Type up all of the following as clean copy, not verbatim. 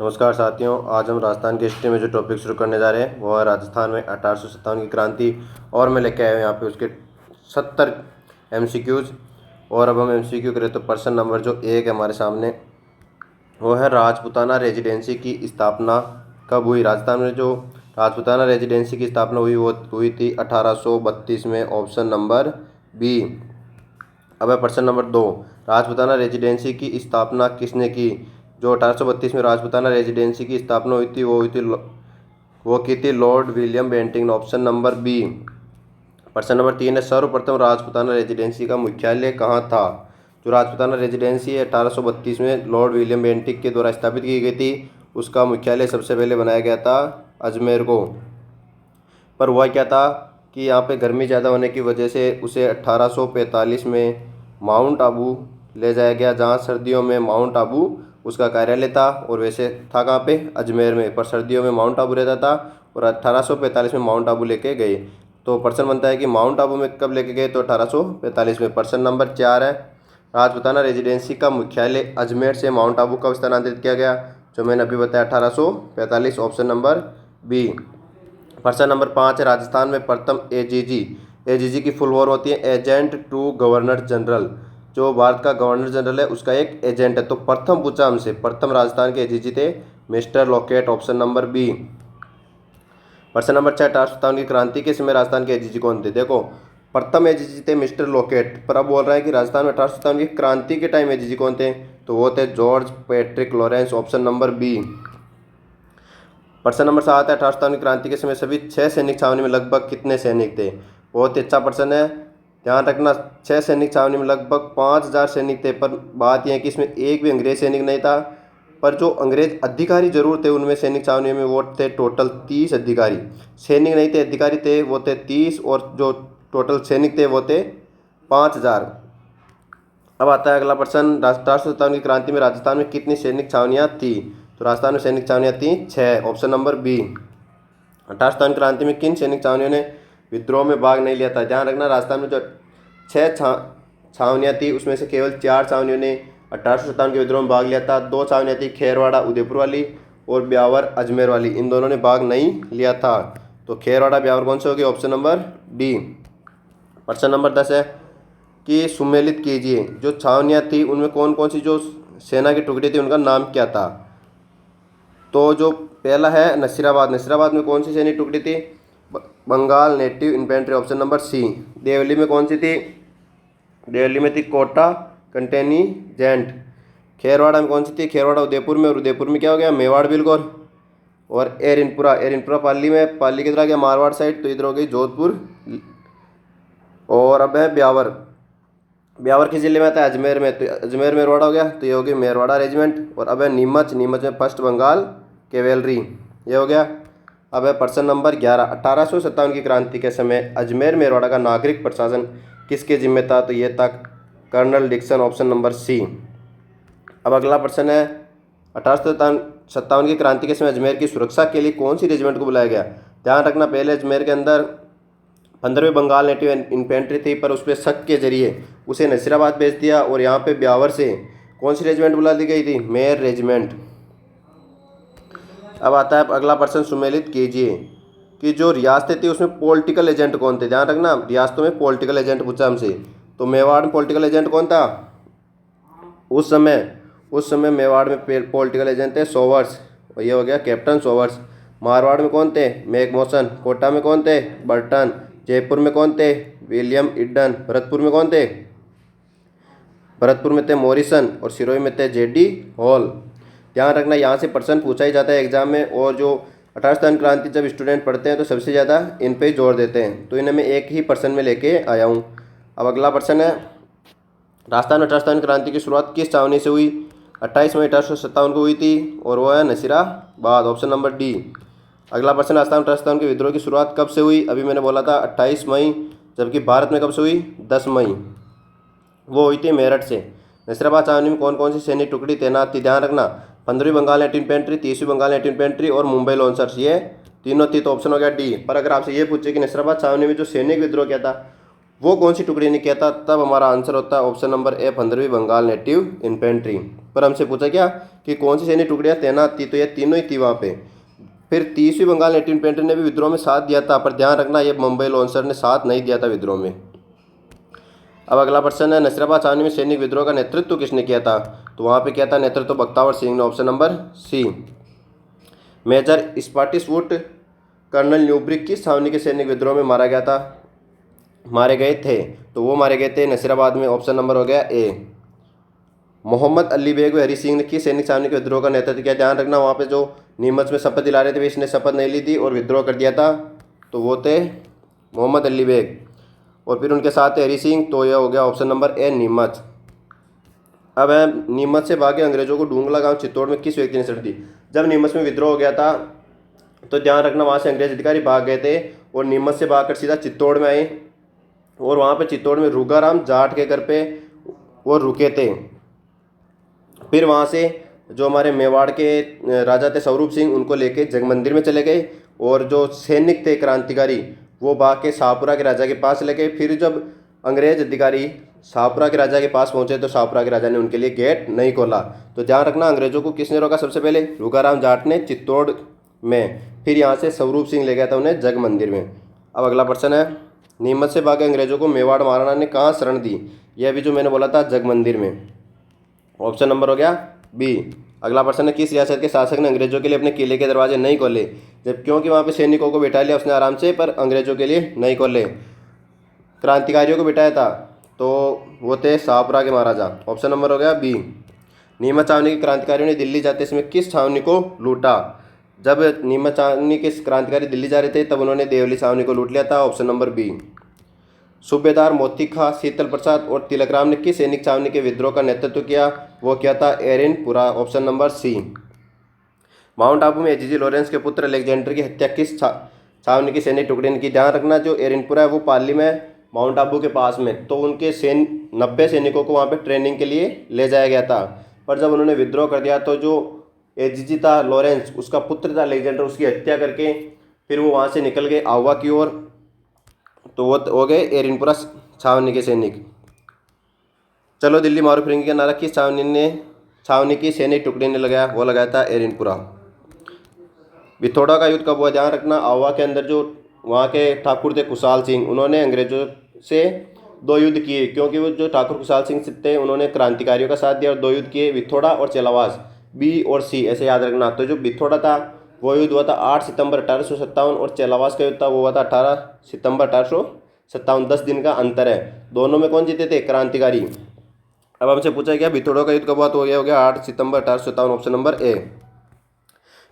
नमस्कार साथियों, आज हम राजस्थान की हिस्ट्री में जो टॉपिक शुरू करने जा रहे हैं वो है राजस्थान में 1857 की क्रांति। और मैं लेके आया हूँ यहाँ पे उसके 70 MCQs। और अब हम MCQ करें तो प्रश्न नंबर जो 1 है हमारे सामने, वो है राजपूताना रेजिडेंसी की स्थापना कब हुई। राजस्थान में जो राजपूताना रेजिडेंसी की स्थापना हुई वो हुई थी 1832 में, ऑप्शन नंबर बी। अब है प्रश्न नंबर 2, राजपूताना रेजिडेंसी की स्थापना किसने की। जो 1832 में राजपूताना रेजिडेंसी की स्थापना हुई थी वो की थी लॉर्ड विलियम बेंटिंग ने, ऑप्शन नंबर बी। प्रश्न नंबर 3 है, सर्वप्रथम राजपूताना रेजिडेंसी का मुख्यालय कहाँ था। जो राजपूताना रेजिडेंसी है 1832 में लॉर्ड विलियम बेंटिक के द्वारा स्थापित की गई थी, उसका मुख्यालय सबसे पहले बनाया गया था अजमेर को। पर हुआ क्या था कि यहाँ पे गर्मी ज़्यादा होने की वजह से उसे 1845 में माउंट आबू ले जाया गया, जहाँ सर्दियों में माउंट आबू उसका कार्यालय था। और वैसे था कहाँ पे, अजमेर में, पर सर्दियों में माउंट आबू रहता था। और 1845 में माउंट आबू लेके गए। तो प्रश्न बनता है कि माउंट आबू में कब लेके गए, तो 1845 में। प्रश्न नंबर 4 है, राजपूताना रेजिडेंसी का मुख्यालय अजमेर से माउंट आबू कब स्थानांतरित किया गया। जो मैंने अभी बताया 1845, ऑप्शन नंबर बी। प्रश्न नंबर 5 है, राजस्थान में प्रथम एजीजी की फुल फॉर्म होती है एजेंट टू गवर्नर जनरल। जो भारत का गवर्नर जनरल है उसका एक एजेंट है। तो प्रथम पूछा हमसे, प्रथम राजस्थान के एजीजी थे mister Lockett, option number B. प्रश्न नंबर 6, 1857 की क्रांति के समय राजस्थान के एजीजी कौन थे। देखो, प्रथम एजीजी थे मिस्टर लॉकेट, पर अब बोल रहा है कि राजस्थान में 1857 की क्रांति के टाइम एजीजी कौन थे, तो वो थे George Patrick Lawrence, option number B. प्रश्न नंबर 7 है, 1857 की क्रांति के समय सभी 6 सैनिक छावनी में लगभग कितने सैनिक थे। बहुत ही अच्छा प्रश्न है, ध्यान रखना। 6 सैनिक छावनी में लगभग 5000 सैनिक थे, पर बात यह है कि इसमें एक भी अंग्रेज सैनिक नहीं था। पर जो अंग्रेज अधिकारी जरूर थे उनमें सैनिक छावनी में, वो थे टोटल 30 अधिकारी। सैनिक नहीं थे, अधिकारी थे, वो थे 30। और जो टोटल सैनिक थे वो थे 5000। अब आता है अगला प्रश्न, 1857 की क्रांति में राजस्थान में कितनी सैनिक छावनियाँ थी। तो राजस्थान में सैनिक छावनियाँ थी 6, ऑप्शन नंबर बी। 1857 क्रांति में किन सैनिक छावनियों ने विद्रोह में भाग नहीं लिया था। ध्यान रखना, राजस्थान में जो 6 छावनियाँ थी उसमें से केवल 4 छावनियों ने 1857 के विद्रोह में भाग लिया था। 2 छावनियाँ थी, खेरवाड़ा उदयपुर वाली और ब्यावर अजमेर वाली, इन दोनों ने भाग नहीं लिया था। तो खेरवाड़ा ब्यावर कौन से होगी, ऑप्शन नंबर डी। प्रश्न नंबर 10 है कि सुमेलित कीजिए, जो छावनियाँ थी उनमें कौन कौन सी जो सेना की टुकड़ी थी उनका नाम क्या था। तो जो पहला है नसीराबाद, नसीराबाद में कौन सी सैनिक टुकड़ी थी, Bengal native infantry, option number C. देवली में कौन सी थी, देवली में थी कोटा कंटेनीजेंट। खेरवाड़ा में कौन सी थी, खेरवाड़ा उदयपुर में, और उदयपुर में क्या हो गया, मेवाड़ बिलगोर। और एरिनपुरा, एरिनपुरा पाली में, पाली की तरह गया मारवाड़ साइड, तो इधर हो गई जोधपुर। और अब है ब्यावर, ब्यावर किस जिले में आता है, अजमेर में, तो अजमेर मेरवाड़ा हो गया, तो ये हो गई मेरवाड़ा रेजिमेंट। और अब है नीमच, नीमच में फर्स्ट बंगाल कैवेलरी, ये हो गया। अब है प्रश्न नंबर 11, 1857 की क्रांति के समय अजमेर मेरवाड़ा का नागरिक प्रशासन किसके जिम्मे था, तो ये था colonel Dixon, option number C. अब अगला प्रश्न है, 1857 की क्रांति के समय अजमेर की सुरक्षा के लिए कौन सी रेजिमेंट को बुलाया गया। ध्यान रखना, पहले अजमेर के अंदर 15वीं बंगाल नेटिव इन्फेंट्री थी, पर उस पर शक के जरिए उसे नसीराबाद भेज दिया। और यहाँ पे ब्यावर से कौन सी रेजिमेंट बुला दी गई थी, मेयर रेजिमेंट। अब आता है अगला प्रश्न, सुमेलित कीजिए कि जो रियासतें थी उसमें पॉलिटिकल एजेंट कौन थे। ध्यान रखना, रियासतों में पॉलिटिकल एजेंट पूछा हमसे, तो मेवाड़ में पॉलिटिकल एजेंट कौन था उस समय मेवाड़ में पॉलिटिकल एजेंट थे सोवर्स, और ये हो गया कैप्टन सोवर्स। मारवाड़ में कौन थे, मैकमोसन। कोटा में कौन थे, बर्टन। जयपुर में कौन थे, विलियम इडन। भरतपुर में कौन थे, भरतपुर में थे मॉरिसन। और सिरोही में थे जेडी हॉल। ध्यान रखना, यहाँ से प्रश्न पूछा ही जाता है एग्जाम में। और जो 1857 क्रांति जब स्टूडेंट पढ़ते हैं तो सबसे ज़्यादा इन पे ही जोर देते हैं, तो इन्हें मैं एक ही प्रश्न में लेके आया हूँ। अब अगला प्रश्न है, राजस्थान में 1857 क्रांति की शुरुआत किस छावनी से हुई। 28 मई 1857 को हुई थी, और वो है नसीराबाद, ऑप्शन नंबर डी। अगला प्रश्न, राजस्थान 1857 के विद्रोह की शुरुआत कब से हुई। अभी मैंने बोला था 28 मई, जबकि भारत में कब से हुई, 10 मई, वो हुई थी मेरठ से। नसीराबाद छावनी में कौन कौन सी सैनिक टुकड़ी तैनात थी। ध्यान रखना, 15वीं बंगाल नेटिव इन्फेंट्री, 30वीं बंगाल नेटिव इन्फेंट्री और मुंबई लॉन्सर्स, ये तीनों थी, तो ऑप्शन हो गया डी। पर अगर आपसे ये पूछे कि नसीराबाद छावनी में जो सैनिक विद्रोह किया था वो कौन सी टुकड़ी ने किया था? तब हमारा आंसर होता है ऑप्शन नंबर ए 15वीं बंगाल नेटिव इन्फेंट्री। पर हमसे पूछा क्या कि कौन सी सैन्य टुकड़ियाँ तैनात थी, तो ये तीनों ही थी वहाँ पे। फिर 30वीं बंगाल नेटिव इन्फेंट्री ने भी विद्रोह में साथ दिया था, पर ध्यान रखना ये मुंबई लॉन्सर ने साथ नहीं दिया था विद्रोह में। अब अगला प्रश्न है, नसीराबाद छावनी में सैनिक विद्रोह का नेतृत्व किसने किया था? तो वहाँ पे किया था नेतृत्व बख्तावर सिंह ने, option number C. Major Spottiswoode colonel Newbrick किस छावनी के सैनिक विद्रोह में मारे गए थे? तो वो मारे गए थे नसीराबाद में, ऑप्शन नंबर हो गया ए। मोहम्मद अली बेग व हरी सिंह ने किस सैनिक छावनी के विद्रोह का नेतृत्व किया? ध्यान रखना वहाँ पे जो नीमच में शपथ दिला रहे थे इसने शपथ नहीं ली थी और विद्रोह कर दिया था, तो वो थे मोहम्मद अली बेग। और फिर उनके साथ थे हरी सिंह, तो यह हो गया ऑप्शन नंबर ए नीमच। अब है, नीमच से भागे अंग्रेजों को डूंगला गांव चित्तौड़ में किस व्यक्ति ने शरण दी? जब नीमच में विद्रोह हो गया था तो ध्यान रखना वहाँ से अंग्रेज अधिकारी भाग गए थे और नीमच से भागकर सीधा चित्तौड़ में आए और वहाँ पे चित्तौड़ में रूगाराम जाट के घर पे वो रुके थे। फिर वहाँ से जो हमारे मेवाड़ के राजा थे स्वरूप सिंह, उनको लेके जगमंदिर में चले गए और जो सैनिक थे क्रांतिकारी वो भाग के शाहपुरा के राजा के पास चले गए। फिर जब अंग्रेज अधिकारी शाहपुरा के राजा के पास पहुंचे तो शाहपुरा के राजा ने उनके लिए गेट नहीं खोला। तो ध्यान रखना अंग्रेजों को किसने रोका? सबसे पहले रूगाराम जाट ने चित्तौड़ में, फिर यहाँ से स्वरूप सिंह ले गया था उन्हें जगमंदिर में। अब अगला प्रश्न है, नीमच से भागे अंग्रेजों को मेवाड़ महाराणा ने कहाँ शरण दी? यह भी जो मैंने बोला था जगमंदिर में, ऑप्शन नंबर हो गया बी। अगला प्रश्न है, किस रियासत के शासक ने अंग्रेजों के लिए अपने किले के दरवाजे नहीं खोले? जब क्योंकि वहाँ पे सैनिकों को बिठा लिया उसने आराम से, पर अंग्रेजों के लिए नहीं खोले। क्रांतिकारियों को बिठाया था, तो वो थे शाहपुरा के महाराजा, ऑप्शन नंबर हो गया बी। नीमच छावनी के क्रांतिकारियों ने दिल्ली जाते समय किस छावनी को लूटा? जब नीमच छावनी के क्रांतिकारी दिल्ली जा रहे थे तब उन्होंने देवली छावनी को लूट लिया था, ऑप्शन नंबर बी। सूबेदार मोती खां, शीतल प्रसाद और तिलकराम ने किस सैनिक छावनी के विद्रोह का नेतृत्व किया? वो किया था Erinpura, option number C. Mount Abu में एजीजी लॉरेंस के पुत्र अलेक्जेंडर की हत्या किस छावनी की सैनिक टुकड़ी ने की? ध्यान रखना जो एरिनपुरा है वो पाली में माउंट आबू के पास में, तो उनके 90 सैनिकों को वहाँ पे ट्रेनिंग के लिए ले जाया गया था। पर जब उन्होंने विद्रोह कर दिया तो जो एजीजी था लॉरेंस, उसका पुत्र था अलेक्जेंडर, उसकी हत्या करके फिर वो वहाँ से निकल गए आवा की ओर, तो वो हो गए एरिनपुरा छावनी के सैनिक। चलो दिल्ली मारू फिरंगी का नारा किस छावनी की सैनिक टुकड़ी ने लगाया? वो लगाया था एरिनपुरा। विथोड़ा का युद्ध कब हुआ? ध्यान रखना आवा के अंदर जो वहाँ के ठाकुर थे कुशाल सिंह, उन्होंने अंग्रेजों से 2 युद्ध किए, क्योंकि वो जो ठाकुर कुशाल सिंह थे उन्होंने क्रांतिकारियों का साथ दिया और 2 युद्ध किए, विथोड़ा और चेलावास, बी और सी ऐसे याद रखना। तो जो विथोड़ा था वो युद्ध हुआ था 8 सितंबर 1857 और चेलावास का युद्ध था वो हुआ था 18 सितंबर 1857। 10 दिन का अंतर है, दोनों में कौन जीते थे? क्रांतिकारी। अब हमसे पूछा गया विथोड़ा का युद्ध कब हुआ? तो हो गया 8 सितंबर 1857, ऑप्शन नंबर ए।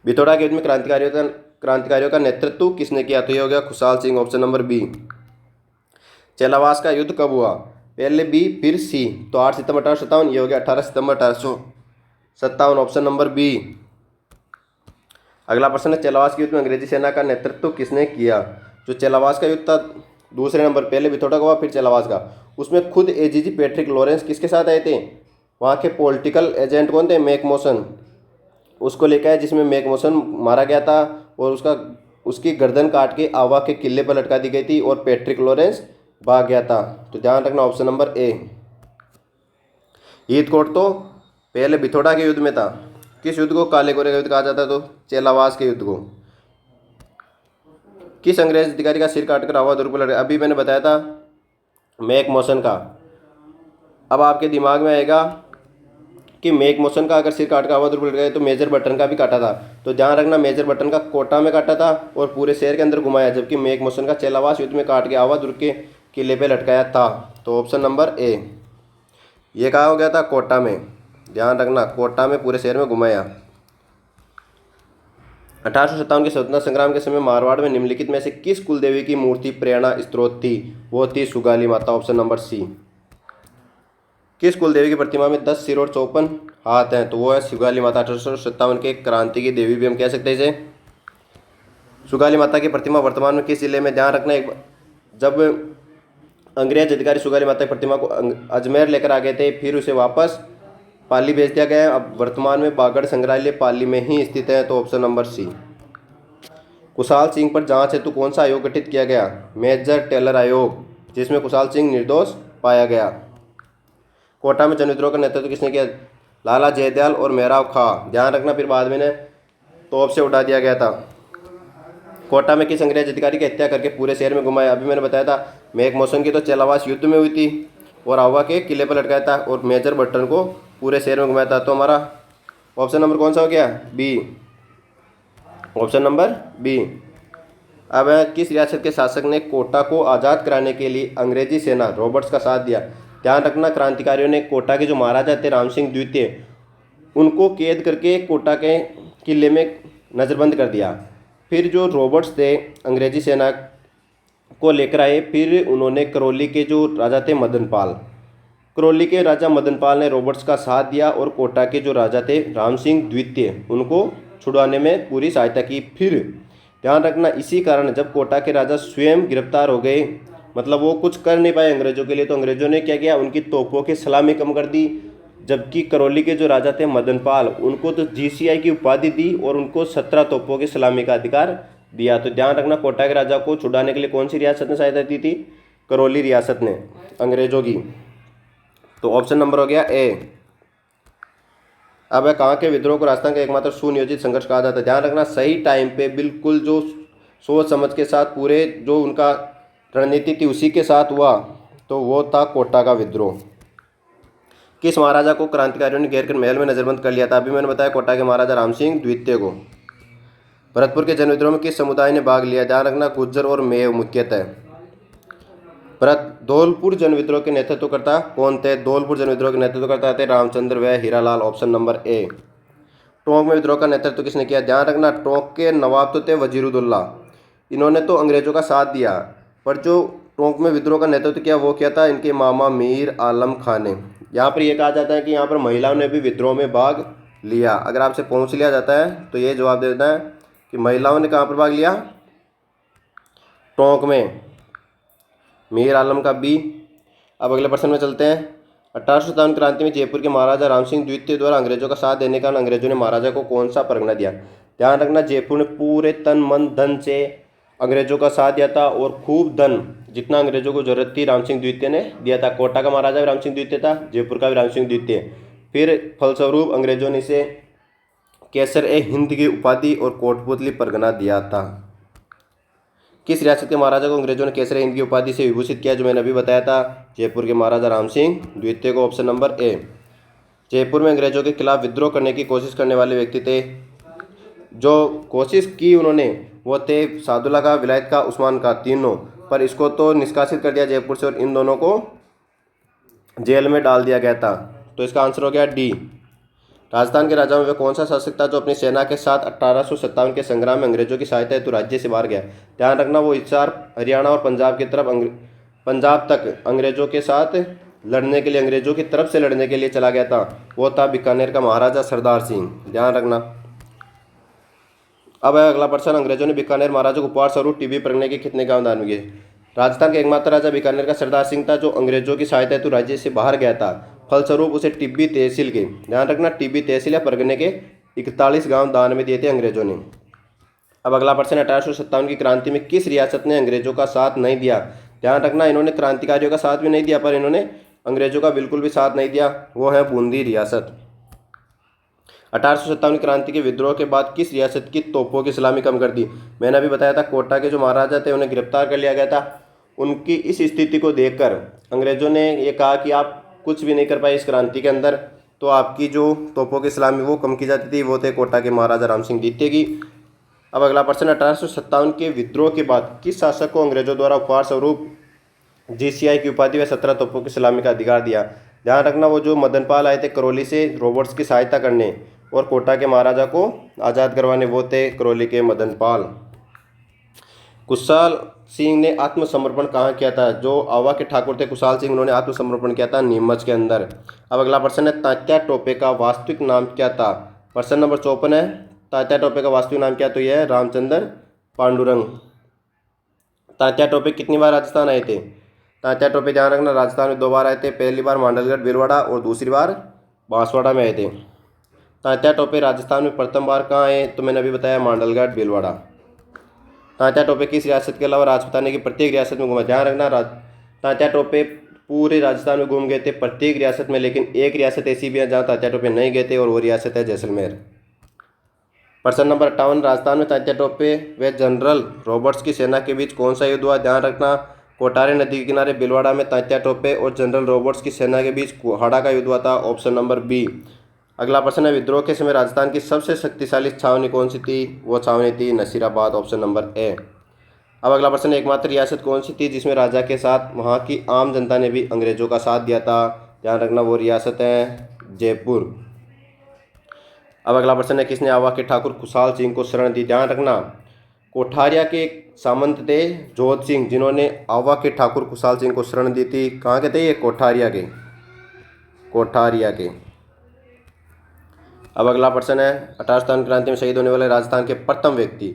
विथोड़ा के युद्ध में क्रांतिकारियों का नेतृत्व किसने किया? तो ये हो गया Khushal Singh, option number B. Chelawas का युद्ध कब हुआ? पहले बी फिर सी, तो 8 सितंबर 1857, ये हो गया 18 सितंबर 1857, ऑप्शन नंबर बी। अगला प्रश्न है, चेलावास के युद्ध में अंग्रेजी सेना का नेतृत्व किसने किया? जो चेलावास का युद्ध था दूसरे नंबर, पहले विथोड़ा का हुआ फिर चेलावास का, उसमें खुद एजीजी पैट्रिक लॉरेंस किसके साथ आए थे? वहाँ के पॉलिटिकल एजेंट कौन थे? मैकमोसन, उसको लेकर आया जिसमें मैकमोसन मारा गया था और उसकी गर्दन काट के आवा के किले पर लटका दी गई थी और पैट्रिक लॉरेंस भाग गया था। तो ध्यान रखना ऑप्शन नंबर ए। ईदकोट तो पहले विथोड़ा के युद्ध में था। किस युद्ध को काले गोरे का युद्ध कहा जाता है? तो चेलावास के युद्ध को। किस अंग्रेज अधिकारी का सिर काटकर आवा दुर्ग पर लड़? अभी मैंने बताया था मैकमोसन का। अब आपके दिमाग में आएगा कि मैकमोसन का अगर सिर काट कर आवा दुर्ग पर लड़ गए तो मेजर बटन का भी काटा था। तो ध्यान रखना मेजर बटन का कोटा में काटा था और पूरे शहर के अंदर घुमाया, जबकि मैकमोसन का चेलावास युद्ध में काट के आवा दुर्ग के किले पे लटकाया था। तो ऑप्शन नंबर ए। ये कहा हो गया था कोटा में, ध्यान रखना कोटा में पूरे शहर में घुमाया। 1857 के स्वतंत्रता संग्राम के समय मारवाड़ में निम्नलिखित में से किस कुल देवी की मूर्ति प्रेरणा स्रोत थी? वो थी सुगाली माता, ऑप्शन नंबर सी। किस कुल देवी की प्रतिमा में 10 सिर और 54 हाथ हैं? तो वो है सुगाली माता। 1857 के क्रांति की देवी भी हम कह सकते हैं इसे। सुगाली माता की प्रतिमा वर्तमान में किस जिले में? ध्यान रखना एक जब अंग्रेज अधिकारी सुगाली माता की प्रतिमा को अजमेर लेकर आ गए थे, फिर उसे वापस पाली भेज दिया गया है। अब वर्तमान में बागड़ संग्रहालय पाली में ही स्थित है, तो option number C. Kushal Singh पर जांच हेतु कौन सा आयोग गठित किया गया? मेजर टेलर आयोग। जिसमें कुशाल सिंह निर्दोष पाया गया। कोटा में जनविद्रोह का नेतृत्व किसने किया? लाला जयदयाल और मेहराब खां। ध्यान रखना, फिर बाद में इन्हें तोप से उड़ा दिया गया था। कोटा में किस अंग्रेज अधिकारी की हत्या करके पूरे शहर में घुमाया? अभी मैंने बताया था, मेघ मौसम की तो चेलावास युद्ध में हुई थी और आवा के किले पर लटकाया था, और मेजर बर्टन को पूरे शहर में घुमाया था। तो हमारा ऑप्शन नंबर कौन सा हो गया? बी। Option number B. अब किस रियासत के शासक ने कोटा को आज़ाद कराने के लिए अंग्रेजी सेना रॉबर्ट्स का साथ दिया? ध्यान रखना, क्रांतिकारियों ने कोटा के जो महाराजा थे राम सिंह द्वितीय, उनको कैद करके कोटा के किले में नज़रबंद कर दिया। फिर जो रॉबर्ट्स थे अंग्रेजी सेना को लेकर आए। फिर उन्होंने करौली के जो राजा थे मदनपाल, करौली के राजा मदनपाल ने रॉबर्ट्स का साथ दिया और कोटा के जो राजा थे राम सिंह द्वितीय, उनको छुड़वाने में पूरी सहायता की। फिर ध्यान रखना, इसी कारण जब कोटा के राजा स्वयं गिरफ्तार हो गए, मतलब वो कुछ कर नहीं पाए अंग्रेजों के लिए, तो अंग्रेजों ने क्या किया? उनकी तोपों की सलामी कम कर दी। जबकि करौली के जो राजा थे मदनपाल, उनको तो जीसीआई की उपाधि दी और उनको 17 तोपों की सलामी का अधिकार दिया। तो ध्यान रखना, कोटा के राजा को छुड़ाने के लिए कौन सी रियासत ने सहायता दी थी? करौली रियासत ने अंग्रेजों की। तो ऑप्शन नंबर हो गया ए। अब कहाँ के विद्रोह को राजस्थान का एकमात्र सुनियोजित संघर्ष कहा जाता है? ध्यान रखना, सही टाइम पे बिल्कुल जो सोच समझ के साथ पूरे जो उनका रणनीति थी उसी के साथ हुआ, तो वो था कोटा का विद्रोह। किस महाराजा को क्रांतिकारियों ने घेर कर महल में नजरबंद कर लिया था? अभी मैंने बताया, कोटा के महाराजा राम सिंह द्वितीय को। भरतपुर के जनविद्रोह में किस समुदाय ने भाग लिया? ध्यान रखना, गुज्जर और मेव मुख्यतः। धौलपुर जनविद्रोह के नेतृत्वकर्ता कौन थे? धौलपुर जनविद्रोह के नेतृत्वकर्ता थे रामचंद्र व हीरालाल। ऑप्शन नंबर ए। टोंक में विद्रोह का नेतृत्व किसने किया? ध्यान रखना, टोंक के नवाब तो थे वजीरुद्दौला, इन्होंने तो अंग्रेजों का साथ दिया, पर जो टोंक में विद्रोह का नेतृत्व किया वो क्या था? इनके मामा मीर आलम खां ने। यहाँ पर यह कहा जाता है कि यहाँ पर महिलाओं ने भी विद्रोह में भाग लिया। अगर आपसे पूछ लिया जाता है तो ये जवाब दे देना है कि महिलाओं ने कहाँ पर भाग लिया? टोंक में। मीर आलम का बी। अब अगले प्रश्न में चलते हैं। 1857 क्रांति में जयपुर के महाराजा राम सिंह द्वितीय द्वारा अंग्रेजों का साथ देने के कारण अंग्रेजों ने महाराजा को कौन सा परगना दिया? ध्यान रखना, जयपुर ने पूरे तन मन धन से अंग्रेजों का साथ दिया था और खूब धन, जितना अंग्रेजों को जरूरत थी राम सिंह द्वितीय ने दिया था। कोटा का महाराजा भी राम सिंह द्वितीय था, जयपुर का भी राम सिंह द्वितीय। फिर फलस्वरूप अंग्रेजों ने इसे केसर ए हिंद की उपाधि और कोटपुतली परगना दिया था। किस रियासत के महाराजा को अंग्रेजों ने केसर ए हिंद की उपाधि से विभूषित किया? जो मैंने अभी बताया था, जयपुर के महाराजा राम सिंह द्वितीय को। ऑप्शन नंबर ए। जयपुर में अंग्रेजों के खिलाफ विद्रोह करने की कोशिश करने वाले व्यक्ति थे, जो कोशिश की उन्होंने, वो थे सादुल्ला का, विलायत का, उस्मान का, तीनों। पर इसको तो निष्कासित कर दिया जयपुर से और इन दोनों को जेल में डाल दिया गया था। तो इसका आंसर हो गया डी। राजस्थान के राजाओं में कौन सा शासक था जो अपनी सेना के साथ 1857 के संग्राम में अंग्रेजों की सहायता हेतु राज्य से बाहर गया? ध्यान रखना, वो हिसार, हरियाणा और पंजाब की तरफ पंजाब तक अंग्रेजों के साथ लड़ने के लिए, अंग्रेजों की तरफ से लड़ने के लिए चला गया था। वो था बीकानेर का महाराजा सरदार सिंह। ध्यान रखना। अब है अगला प्रश्न, अंग्रेजों ने बीकानेर महाराजा को उपहार स्वरूप टिब्बी परगने के कितने गांव दान किए? राजस्थान के एकमात्र राजा बीकानेर का सरदार सिंह था जो अंग्रेजों की सहायता हेतु राज्य से बाहर गया था। फलस्वरूप उसे टिब्बी तहसील के, ध्यान रखना, टिब्बी तहसील या परगने के 41 गांव दान में दिए थे अंग्रेजों ने। अब अगला प्रश्न, 1857 की क्रांति में किस रियासत ने अंग्रेजों का साथ नहीं दिया? ध्यान रखना, इन्होंने क्रांतिकारियों का साथ भी नहीं दिया, पर इन्होंने अंग्रेजों का बिल्कुल भी साथ नहीं दिया। वो है बूंदी रियासत। 1857 की क्रांति के विद्रोह के बाद किस रियासत की तोपों की सलामी कम कर दी? मैंने अभी बताया था, कोटा के जो महाराजा थे उन्हें गिरफ्तार कर लिया गया था। उनकी इस स्थिति को देखकर अंग्रेजों ने ये कहा कि आप कुछ भी नहीं कर पाए इस क्रांति के अंदर, तो आपकी जो तोपों की सलामी वो कम की जाती थी। वो थे कोटा के महाराजा राम सिंह द्वितीय की। अब अगला प्रश्न, 1857 के विद्रोह के बाद किस शासक को अंग्रेजों द्वारा उपहार स्वरूप जीसीआई की उपाधि व 17 तोपों की सलामी का अधिकार दिया? ध्यान रखना, वो जो मदनपाल आए थे करौली से रॉबर्ट्स की सहायता करने और कोटा के महाराजा को आज़ाद करवाने, वो थे करौली के मदनपाल। कुशाल सिंह ने आत्मसमर्पण कहाँ किया था? जो आवा के ठाकुर थे कुशाल सिंह, उन्होंने आत्मसमर्पण किया था नीमच के अंदर। अब अगला प्रश्न है, तात्या टोपे का वास्तविक नाम क्या था? प्रश्न नंबर 54 है, तात्या टोपे का वास्तविक नाम क्या? तो यह है रामचंद्र पांडुरंग। तात्या टोपे कितनी बार राजस्थान आए थे? तात्या टोपे, ध्यान रखना, राजस्थान में 2 बार आए थे। पहली बार मांडलगढ़ भीलवाड़ा और दूसरी बार बांसवाड़ा में आए थे। तात्या टोपे राजस्थान में प्रथम बार कहाँ आए? तो मैंने अभी बताया, मांडलगढ़ भीलवाड़ा। तात्या टोपे किस रियासत के अलावा राजपूताने की प्रत्येक रियासत में घुमा? ध्यान रखना, तात्या टोपे पूरे राजस्थान में घूम गए थे प्रत्येक रियासत में, लेकिन एक रियासत ऐसी भी है जहाँ तात्या टोपे नहीं गए थे और वो रियासत है जैसलमेर। प्रश्न नंबर 58, राजस्थान में तात्या टोपे व जनरल रॉबर्ट्स की सेना के बीच कौन सा युद्ध हुआ? ध्यान रखना, कोठारी नदी के किनारे भीलवाड़ा में तात्या टोपे और जनरल रॉबर्ट्स की सेना के बीच कुहाड़ा का युद्ध हुआ था। Option number B. अगला प्रश्न है, विद्रोह के समय राजस्थान की सबसे शक्तिशाली छावनी कौन सी थी? वो छावनी थी नसीराबाद। ऑप्शन नंबर ए। अब अगला प्रश्न है, एकमात्र रियासत कौन सी थी जिसमें राजा के साथ वहाँ की आम जनता ने भी अंग्रेजों का साथ दिया था? ध्यान रखना, वो रियासत है जयपुर। अब अगला प्रश्न है, किसने आवा के ठाकुर खुशहाल सिंह को शरण दी? ध्यान रखना, कोठारिया के सामंत थे जोध सिंह जिन्होंने आवा के ठाकुर खुशहाल सिंह को शरण दी थी। कहाँ के थे ये? कोठारिया के। अब अगला प्रश्न है, 18 क्रांति में शहीद होने वाले राजस्थान के प्रथम व्यक्ति।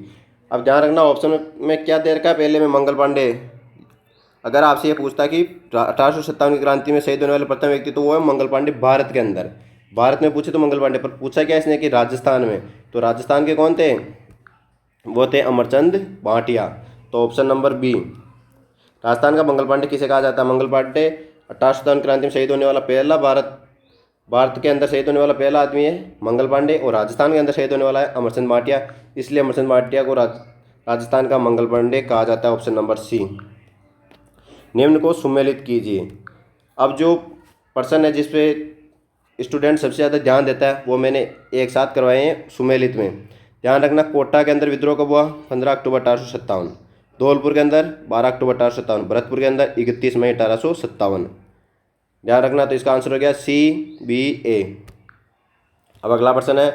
अब ध्यान रखना, ऑप्शन में क्या दे रखा है? पहले में मंगल पांडे। अगर आपसे ये पूछता कि 1857 की क्रांति में शहीद होने वाले प्रथम व्यक्ति, तो वो है मंगल पांडे। भारत के अंदर, भारत में पूछे तो मंगल पांडे, पर पूछा क्या इसने कि राजस्थान में, तो राजस्थान के कौन थे? वो थे अमरचंद भाटिया। तो ऑप्शन नंबर बी। राजस्थान का मंगल पांडे किसे कहा जाता है? मंगल पांडे 1857 क्रांति में शहीद होने वाला पहला भारत के अंदर शहीद होने वाला पहला आदमी है मंगल पांडे, और राजस्थान के अंदर शहीद होने वाला है अमरचंद भाटिया। इसलिए अमरचंद भाटिया को राजस्थान का मंगल पांडे कहा जाता है। Option number C. निम्न को सुमेलित कीजिए। अब जो प्रश्न है जिस पे स्टूडेंट सबसे ज़्यादा ध्यान देता है वो मैंने एक साथ करवाए हैं सुमेलित में। ध्यान रखना, कोटा के अंदर विद्रोह कब हुआ? 15 अक्टूबर 1857। धौलपुर के अंदर 12 अक्टूबर 1857। भरतपुर के अंदर 31 मई 1857। ध्यान रखना, तो इसका आंसर हो गया सी बी ए। अब अगला प्रश्न है,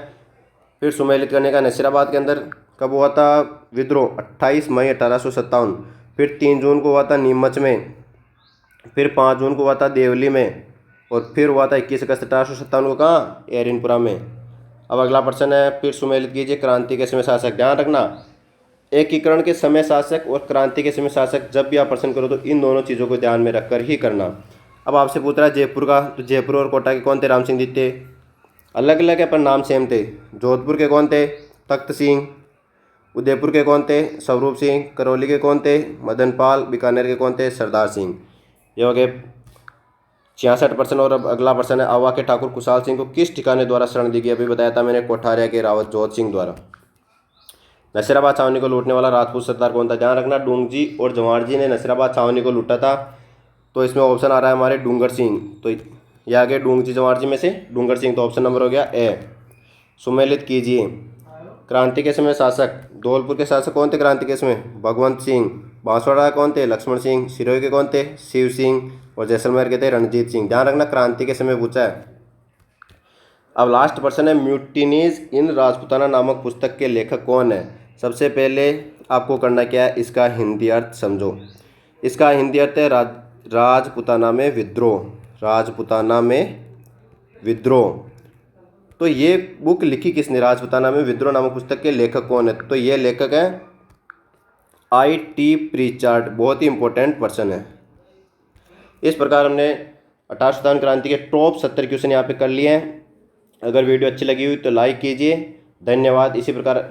फिर सुमेलित करने का। नसीराबाद के अंदर कब हुआ था विद्रोह? 28 मई 1857। फिर 3 जून को हुआ था नीमच में, फिर 5 जून को हुआ था देवली में, और फिर हुआ था 21 अगस्त 1857 को कहाँ? एरिनपुरा में। अब अगला प्रश्न है, फिर सुमेलित कीजिए क्रांति के समय शासक। ध्यान रखना, एकीकरण के समय शासक और क्रांति के समय शासक, जब भी आप प्रश्न करो तो इन दोनों चीज़ों को ध्यान में रखकर ही करना। अब आपसे पूछ रहा है जयपुर का, तो जयपुर और कोटा के कौन थे? राम सिंह जीते। अलग अलग है पर नाम सेम थे। जोधपुर के कौन थे? तख्त सिंह। उदयपुर के कौन थे? स्वरूप सिंह। करौली के कौन थे? मदन पाल। बीकानेर के कौन थे? सरदार सिंह। ये हो गए 66%। और अब अगला प्रश्न है, आवा के ठाकुर खुशहाल सिंह को किस ठिकाने द्वारा शरण दी गई? अभी बताया था मैंने, कोठारिया के रावत जोध सिंह द्वारा। नसीराबाद छावनी को लूटने वाला राजपूत सरदार कौन था? ध्यान रखना, डूंगजी और जवाहर जी ने नसीराबाद छावनी को लूटा था। तो इसमें ऑप्शन आ रहा है हमारे डूंगर सिंह। तो ये आगे डूंगजी जवाहर जी में से डूंगर सिंह, तो ऑप्शन नंबर हो गया ए। सुमेलित कीजिए। क्रांति के समय शासक, धौलपुर के शासक कौन थे क्रांति के समय? भगवंत सिंह। बांसवाड़ा कौन थे? लक्ष्मण सिंह। सिरोही के कौन थे? शिव सिंह। और जैसलमेर के थे रणजीत सिंह। ध्यान रखना, क्रांति के समय पूछा है। अब लास्ट प्रश्न है, म्यूटिनीज इन राजपूताना नामक पुस्तक के लेखक कौन है? सबसे पहले आपको करना क्या है, इसका हिंदी अर्थ समझो। इसका हिंदी अर्थ है राजपूताना में विद्रोह। राजपूताना में विद्रोह। तो ये बुक लिखी किसने? राजपूताना में विद्रोह नामक पुस्तक के लेखक कौन है? तो ये लेखक है I.T. प्रीचार्ड। बहुत ही इंपॉर्टेंट पर्सन है। इस प्रकार हमने 1857 क्रांति के टॉप 70 क्वेश्चन यहाँ पे कर लिए हैं। अगर वीडियो अच्छी लगी हुई तो लाइक कीजिए। धन्यवाद। इसी प्रकार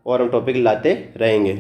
और हम टॉपिक लाते रहेंगे।